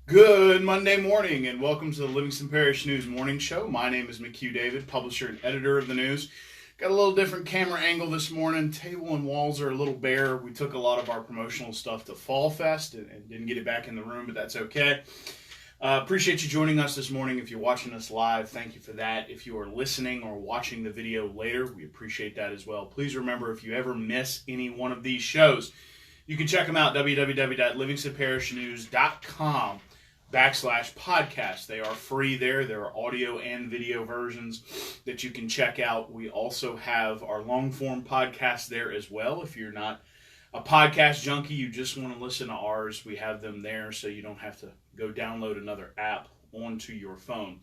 Good Monday morning, and welcome to the Livingston Parish News Morning Show. My name is McHugh David, publisher and editor of the news. Got a little different camera angle this morning. Table and walls are a little bare. We took a lot of our promotional stuff to Fall Fest and didn't get it back in the room, but that's okay. Appreciate you joining us this morning. If you're watching us live, thank you for that. If you are listening or watching the video later, we appreciate that as well. Please remember, if you ever miss any one of these shows, you can check them out, www.livingstonparishnews.com/podcast. They are free there. There are audio and video versions that you can check out. We also have our long-form podcast there as well. If you're not a podcast junkie, you just want to listen to ours, we have them there so you don't have to go download another app onto your phone.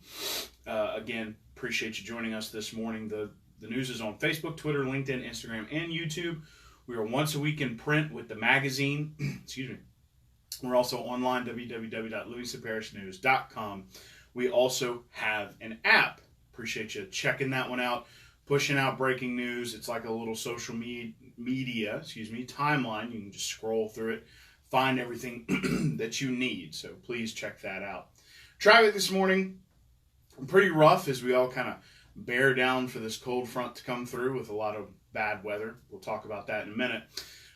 Again, appreciate you joining us this morning. The news is on Facebook, Twitter, LinkedIn, Instagram, and YouTube. We are once a week in print with the magazine. Excuse me. We're also online, www.livingstonparishnews.com. We also have an app. Appreciate you checking that one out, pushing out breaking news. It's like a little social media timeline. You can just scroll through it, find everything that you need. So please check that out. Traffic this morning, pretty rough as we all kind of bear down for this cold front to come through with a lot of bad weather. We'll talk about that in a minute.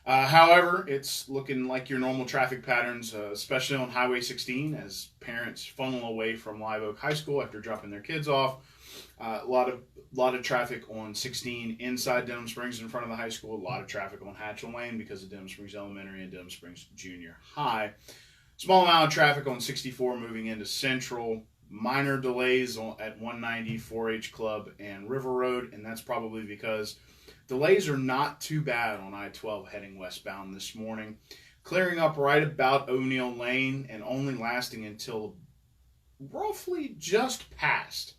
However, it's looking like your normal traffic patterns, especially on Highway 16 as parents funnel away from Live Oak High School after dropping their kids off. A lot of traffic on 16 inside Denham Springs in front of the high school. A lot of traffic on Hatchell Lane because of Denham Springs Elementary and Denham Springs Junior High. Small amount of traffic on 64 moving into Central. Minor delays at 190, 4-H Club, and River Road, and that's probably because delays are not too bad on I-12 heading westbound this morning. Clearing up right about O'Neill Lane and only lasting until roughly just past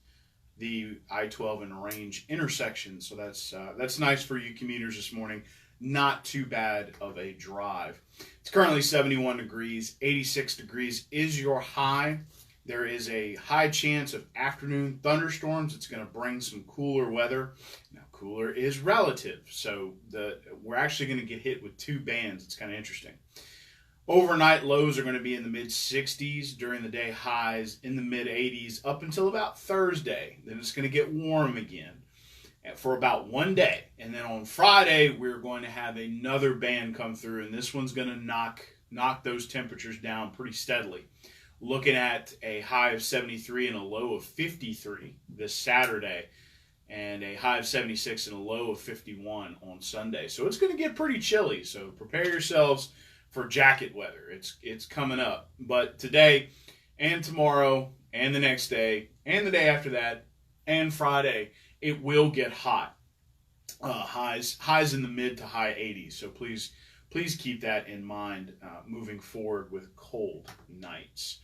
the I-12 and Range intersection. So that's nice for you commuters this morning. Not too bad of a drive. It's currently 71 degrees. 86 degrees is your high. There is a high chance of afternoon thunderstorms. It's going to bring some cooler weather. Now, cooler is relative, so we're actually going to get hit with two bands. It's kind of interesting. Overnight lows are going to be in the mid-60s. During the day, highs in the mid-80s up until about Thursday. Then it's going to get warm again for about one day. And then on Friday, we're going to have another band come through, and this one's going to knock those temperatures down pretty steadily. Looking at a high of 73 and a low of 53 this Saturday, and a high of 76 and a low of 51 on Sunday. So it's going to get pretty chilly. So prepare yourselves for jacket weather. It's coming up. But today and tomorrow and the next day and the day after that and Friday, it will get hot. Highs in the mid to high 80s. So please keep that in mind moving forward with cold nights.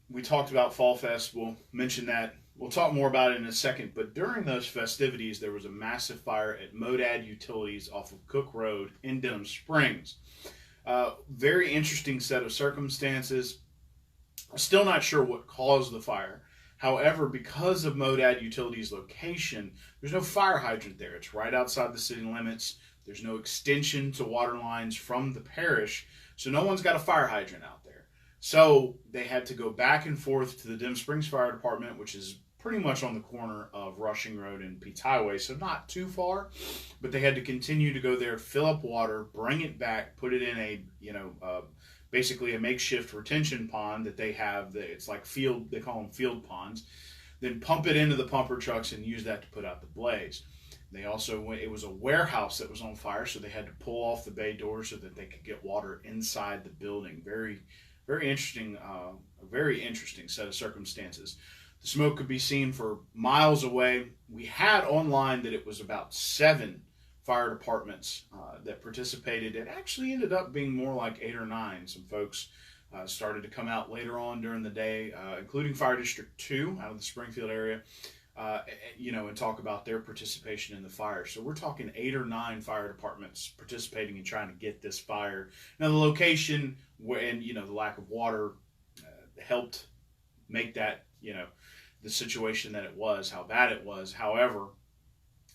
We talked about Fall Fest. We'll mention that. We'll talk more about it in a second. But during those festivities, there was a massive fire at Modad Utilities off of Cook Road in Denham Springs. Very interesting set of circumstances. Still not sure what caused the fire. However, because of Modad Utilities' location, there's no fire hydrant there. It's right outside the city limits. There's no extension to water lines from the parish, so no one's got a fire hydrant out there. So they had to go back and forth to the Denham Springs Fire Department, which is pretty much on the corner of Rushing Road and Pete's Highway, so not too far. But they had to continue to go there, fill up water, bring it back, put it in basically a makeshift retention pond that they have. It's like field, they call them field ponds. Then pump it into the pumper trucks and use that to put out the blaze. They also it was a warehouse that was on fire, so they had to pull off the bay doors so that they could get water inside the building. Very, very interesting, a very interesting set of circumstances. The smoke could be seen for miles away. We had online that it was about 7 fire departments that participated. It actually ended up being more like 8 or 9. Some folks started to come out later on during the day, including Fire District 2 out of the Springfield area. And talk about their participation in the fire. So we're talking 8 or 9 fire departments participating in trying to get this fire. Now the location and the lack of water helped make that the situation that it was, how bad it was. However,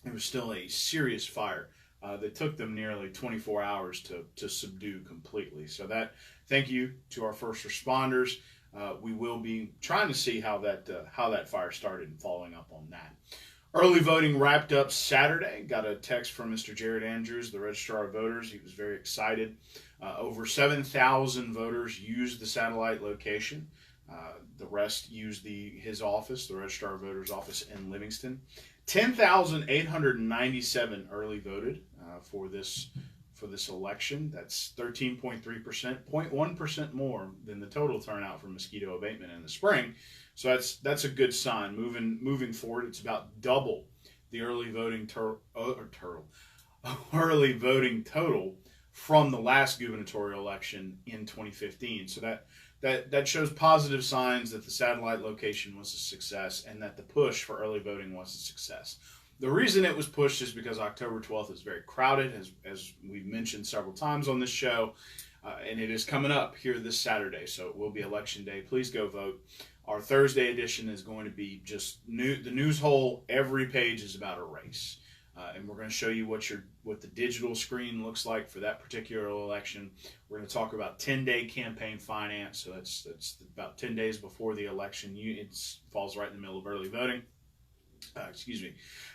it was still a serious fire. that took them nearly 24 hours to subdue completely. So thank you to our first responders. We will be trying to see how that fire started and following up on that. Early voting wrapped up Saturday. Got a text from Mr. Jared Andrews, the Registrar of Voters. He was very excited. Over 7,000 voters used the satellite location. The rest used his office, the Registrar of Voters office in Livingston. 10,897 early voted for this election. That's 13.3%, 0.1% more than the total turnout for mosquito abatement in the spring. So that's a good sign. Moving forward, it's about double the early voting early voting total from the last gubernatorial election in 2015. So that shows positive signs that the satellite location was a success and that the push for early voting was a success. The reason it was pushed is because October 12th is very crowded, as we've mentioned several times on this show, and it is coming up here this Saturday, so it will be Election Day. Please go vote. Our Thursday edition is going to be just the news hole. Every page is about a race, and we're going to show you what the digital screen looks like for that particular election. We're going to talk about 10-day campaign finance, so that's about 10 days before the election. It falls right in the middle of early voting. And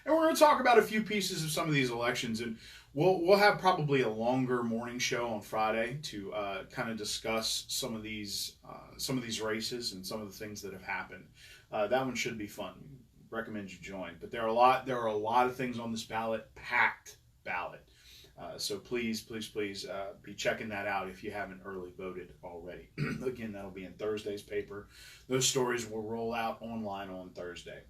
we're going to talk about a few pieces of some of these elections, and we'll have probably a longer morning show on Friday to kind of discuss some of these races and some of the things that have happened. That one should be fun. Recommend you join. But there are a lot of things on this packed ballot. So please be checking that out if you haven't early voted already. Again, that'll be in Thursday's paper. Those stories will roll out online on Thursday.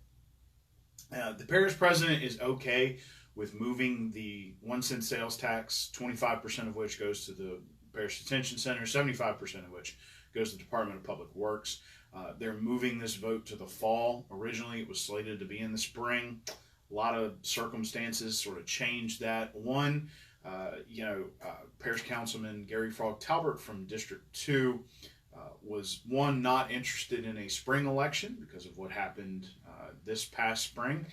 The parish president is okay with moving the 1 cent sales tax, 25% of which goes to the parish detention center, 75% of which goes to the Department of Public Works. They're moving this vote to the fall. Originally, it was slated to be in the spring. A lot of circumstances sort of changed that. One, Parish Councilman Gary Frog Talbert from District 2 was not interested in a spring election because of what happened this past spring,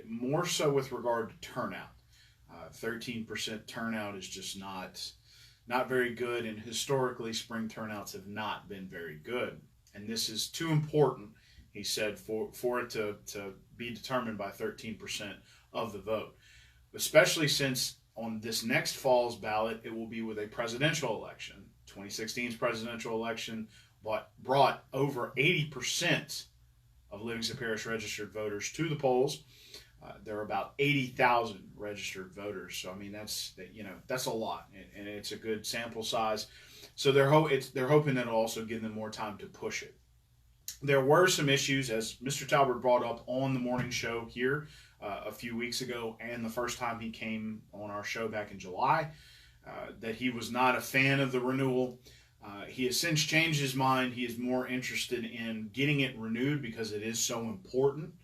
more so with regard to turnout. 13% turnout is just not very good, and historically spring turnouts have not been very good. And this is too important, he said, for it to be determined by 13% of the vote, especially since on this next fall's ballot, it will be with a presidential election. 2016's presidential election brought over 80% of Livingston Parish registered voters to the polls. There are about 80,000 registered voters. So, I mean, that's a lot, and it's a good sample size. So they're hoping that it'll also give them more time to push it. There were some issues, as Mr. Talbert brought up on the morning show here a few weeks ago, and the first time he came on our show back in July, that he was not a fan of the renewal. He has since changed his mind. He is more interested in getting it renewed because it is so important.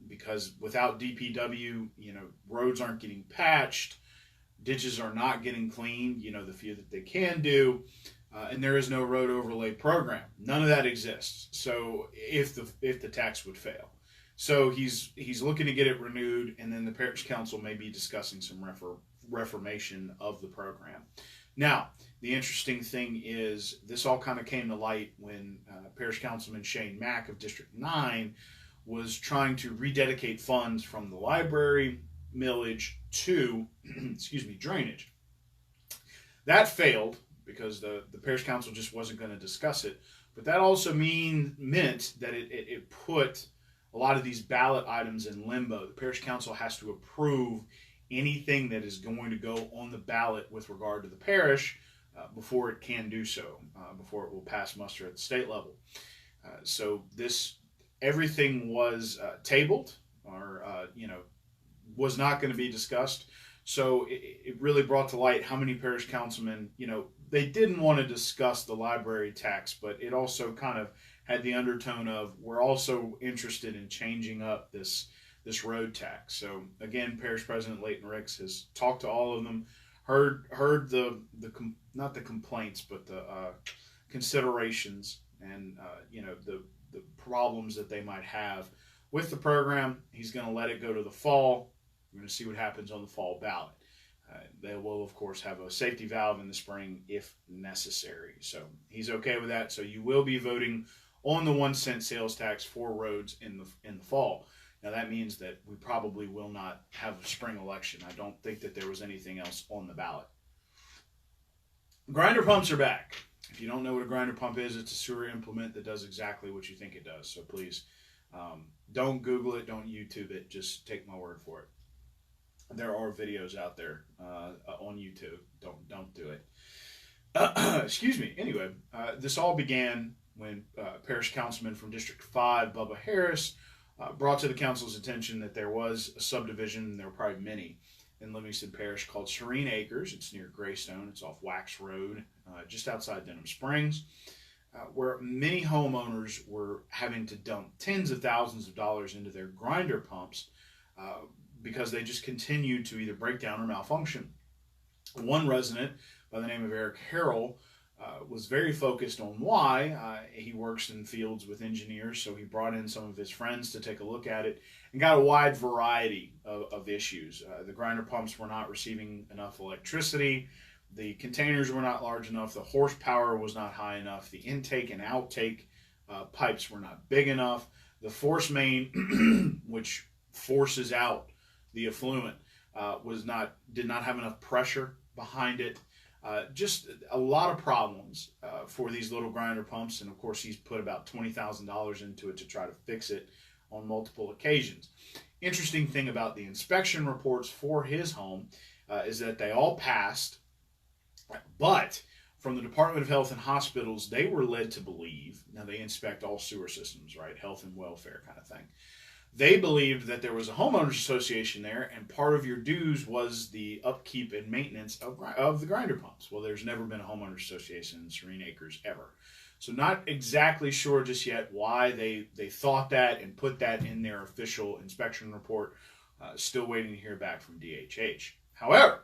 Because without DPW, roads aren't getting patched, ditches are not getting cleaned, the few that they can do, and there is no road overlay program. None of that exists. So if the tax would fail. So he's looking to get it renewed, and then the parish council may be discussing some reformation of the program. Now, the interesting thing is this all kind of came to light when Parish Councilman Shane Mack of District 9 was trying to rededicate funds from the library millage to drainage. That failed because the parish council just wasn't going to discuss it. But that also meant that it put a lot of these ballot items in limbo. The parish council has to approve anything that is going to go on the ballot with regard to the parish before it can do so, before it will pass muster at the state level. So everything was tabled or, was not going to be discussed. So it really brought to light how many parish councilmen, they didn't want to discuss the library tax, but it also kind of had the undertone of, we're also interested in changing up this road tax. So again, Parish President Leighton Ricks has talked to all of them, heard not the complaints, but the considerations and the problems that they might have with the program. He's going to let it go to the fall. We're going to see what happens on the fall ballot. They will, of course, have a safety valve in the spring if necessary. So he's okay with that. So you will be voting on the 1 cent sales tax for roads in the fall. Now that means that we probably will not have a spring election. I don't think that there was anything else on the ballot. Grinder pumps are back. If you don't know what a grinder pump is, it's a sewer implement that does exactly what you think it does. So please, don't Google it, don't YouTube it. Just take my word for it. There are videos out there on YouTube. Don't do it. Excuse me. Anyway, this all began when Parish Councilman from District 5, Bubba Harris, brought to the council's attention that there was a subdivision, and there were probably many, in Livingston Parish called Serene Acres. It's near Greystone. It's off Wax Road, just outside Denham Springs, where many homeowners were having to dump tens of thousands of dollars into their grinder pumps because they just continued to either break down or malfunction. One resident by the name of Eric Harrell was very focused on why. He works in fields with engineers, so he brought in some of his friends to take a look at it and got a wide variety of issues. The grinder pumps were not receiving enough electricity. The containers were not large enough. The horsepower was not high enough. The intake and outtake pipes were not big enough. The force main, which forces out the effluent, did not have enough pressure behind it. Just a lot of problems for these little grinder pumps, and of course he's put about $20,000 into it to try to fix it on multiple occasions. Interesting thing about the inspection reports for his home is that they all passed, but from the Department of Health and Hospitals, they were led to believe, now they inspect all sewer systems, right, health and welfare kind of thing. They believed that there was a homeowners association there, and part of your dues was the upkeep and maintenance of the grinder pumps. Well, there's never been a homeowners association in Serene Acres ever. So not exactly sure just yet why they thought that and put that in their official inspection report. Still waiting to hear back from DHH. However,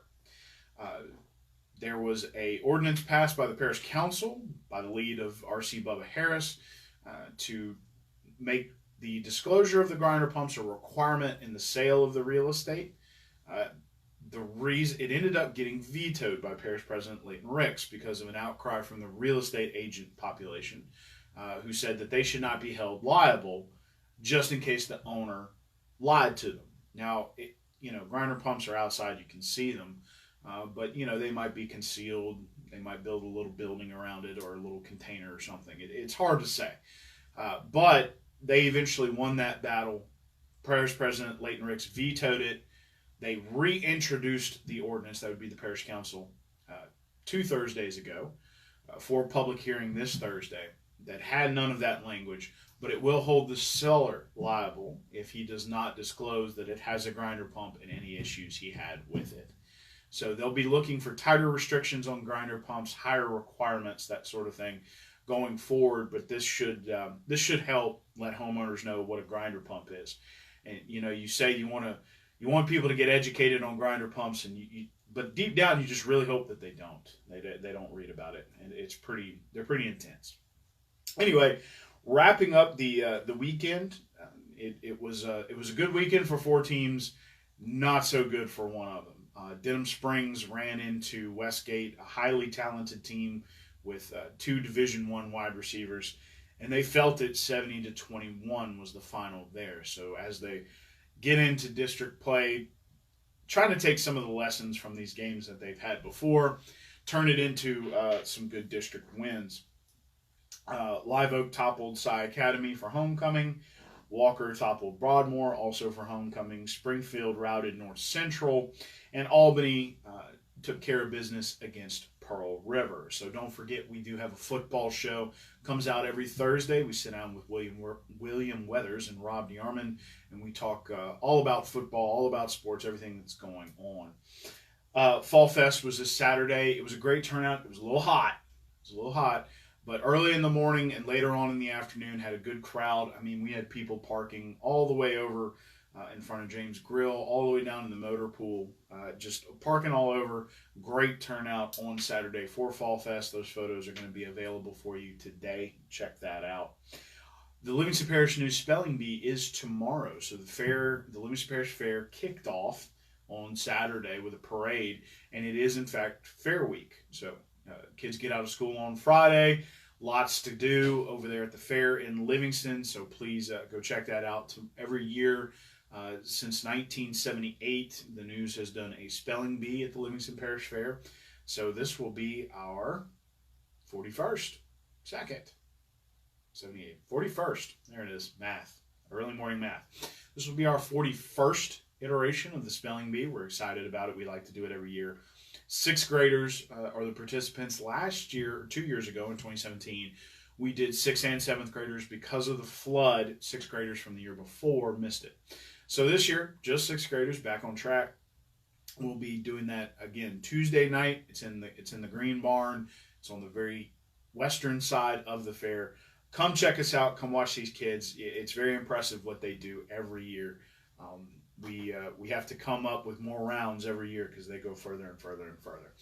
there was a ordinance passed by the parish council by the lead of R.C. Bubba Harris to make the disclosure of the grinder pumps a requirement in the sale of the real estate. It ended up getting vetoed by Parish President Leighton Ricks because of an outcry from the real estate agent population, who said that they should not be held liable just in case the owner lied to them. Now, grinder pumps are outside; you can see them, but they might be concealed. They might build a little building around it or a little container or something. It's hard to say, but they eventually won that battle. Parish President Leighton Ricks vetoed it. They reintroduced the ordinance, that would be the parish council, 2 Thursdays ago for public hearing this Thursday that had none of that language, but it will hold the seller liable if he does not disclose that it has a grinder pump and any issues he had with it. So they'll be looking for tighter restrictions on grinder pumps, higher requirements, that sort of thing going forward, but this should help let homeowners know what a grinder pump is. And you say you want people to get educated on grinder pumps, but deep down you just really hope that they don't read about it, and they're pretty intense. Anyway, wrapping up the weekend, it was a good weekend for 4 teams, not so good for one of them. Denham Springs ran into Westgate, a highly talented team with 2 Division I wide receivers, and they felt it. 70-21 was the final there. So as they get into district play, trying to take some of the lessons from these games that they've had before, turn it into some good district wins. Live Oak toppled Cy Academy for homecoming. Walker toppled Broadmoor also for homecoming. Springfield routed North Central, and Albany took care of business against Pearl River. So don't forget, we do have a football show. Comes out every Thursday. We sit down with William Weathers and Rob DeArmond, and we talk all about football, all about sports, everything that's going on. Fall Fest was this Saturday. It was a great turnout. It was a little hot. But early in the morning and later on in the afternoon, had a good crowd. I mean, we had people parking all the way over in front of James Grill, all the way down in the motor pool, just parking all over. Great turnout on Saturday for Fall Fest. Those photos are going to be available for you today. Check that out. The Livingston Parish News Spelling Bee is tomorrow. So the Livingston Parish Fair kicked off on Saturday with a parade, and it is in fact Fair Week. So kids get out of school on Friday. Lots to do over there at the fair in Livingston, so please go check that out. Every year since 1978, the News has done a spelling bee at the Livingston Parish Fair. So this will be our 41st, 41st. There it is, math, early morning math. This will be our 41st iteration of the spelling bee. We're excited about it. We like to do it every year. Sixth graders are the participants. Last year, or 2 years ago in 2017, we did 6th and 7th graders. Because of the flood, 6th graders from the year before missed it. So this year, just 6th graders back on track. We'll be doing that again Tuesday night. It's in the Green Barn. It's on the very western side of the fair. Come check us out. Come watch these kids. It's very impressive what they do every year. We have to come up with more rounds every year because they go further and further and further.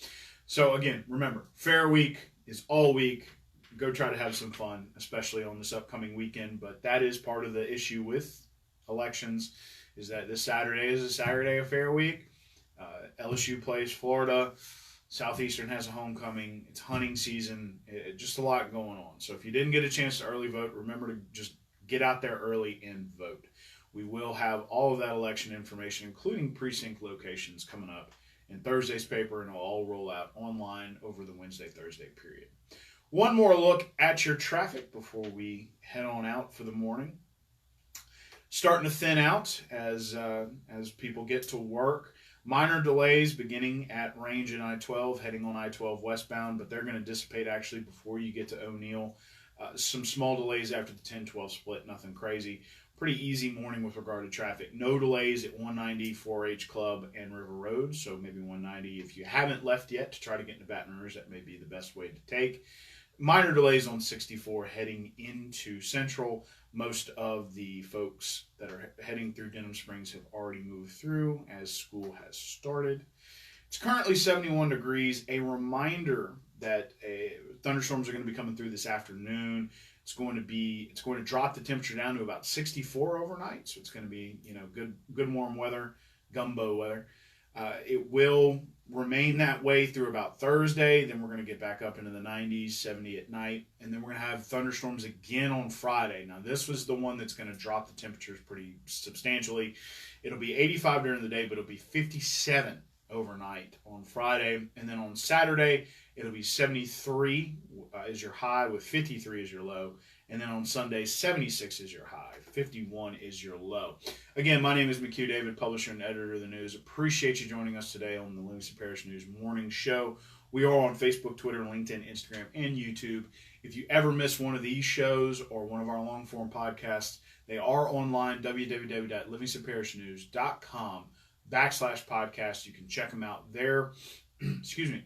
So again, remember, Fair Week is all week. Go try to have some fun, especially on this upcoming weekend. But that is part of the issue with elections, is that this Saturday is a Saturday of Fair Week. LSU plays Florida. Southeastern has a homecoming. It's hunting season. Just a lot going on. So if you didn't get a chance to early vote, remember to just get out there early and vote. We will have all of that election information, including precinct locations, coming up in Thursday's paper, and it'll all roll out online over the Wednesday-Thursday period. One more look at your traffic before we head on out for the morning. Starting to thin out as people get to work. Minor delays beginning at Range and I-12, heading on I-12 westbound, but they're going to dissipate actually before you get to O'Neill. Some small delays after the 10-12 split, nothing crazy. Pretty easy morning with regard to traffic. No delays at 190, 4-H Club, and River Road. So maybe 190 if you haven't left yet to try to get into Baton Rouge. That may be the best way to take. Minor delays on 64 heading into Central. Most of the folks that are heading through Denham Springs have already moved through as school has started. It's currently 71 degrees. A reminder that thunderstorms are going to be coming through this afternoon. It's going to drop the temperature down to about 64 overnight. So it's going to be, good warm weather, gumbo weather. It will remain that way through about Thursday. Then we're going to get back up into the 90s, 70 at night. And then we're going to have thunderstorms again on Friday. Now, this was the one that's going to drop the temperatures pretty substantially. It'll be 85 during the day, but it'll be 57 overnight on Friday. And then on Saturday, it'll be 73 is your high with 53 as your low. And then on Sunday, 76 is your high, 51 is your low. Again, my name is McHugh David, publisher and editor of the News. Appreciate you joining us today on the Livingston Parish News Morning Show. We are on Facebook, Twitter, LinkedIn, Instagram, and YouTube. If you ever miss one of these shows or one of our long-form podcasts, they are online, www.livingstonparishnews.com/podcast. You can check them out there. Excuse me.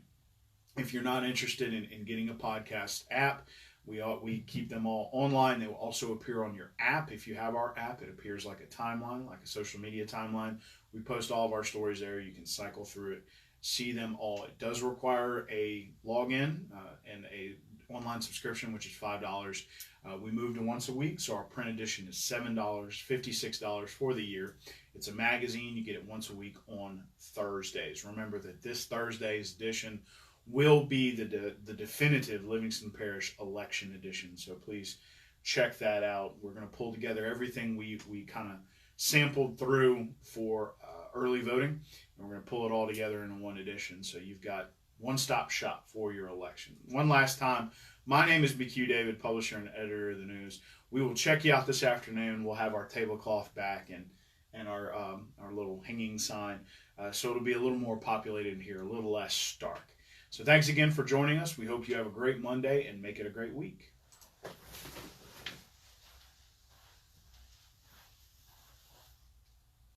If you're not interested in getting a podcast app, we keep them all online. They will also appear on your app. If you have our app, it appears like a timeline, like a social media timeline. We post all of our stories there. You can cycle through it, see them all. It does require a login and a online subscription, which is $5. We move to once a week, so our print edition is $7, $56 for the year. It's a magazine. You get it once a week on Thursdays. Remember that this Thursday's edition will be the definitive Livingston Parish election edition. So please check that out. We're going to pull together everything we kind of sampled through for early voting, and we're going to pull it all together in one edition. So you've got one-stop shop for your election. One last time, my name is McHugh David, publisher and editor of the News. We will check you out this afternoon. We'll have our tablecloth back and our little hanging sign. So it'll be a little more populated in here, a little less stark. So thanks again for joining us. We hope you have a great Monday and make it a great week.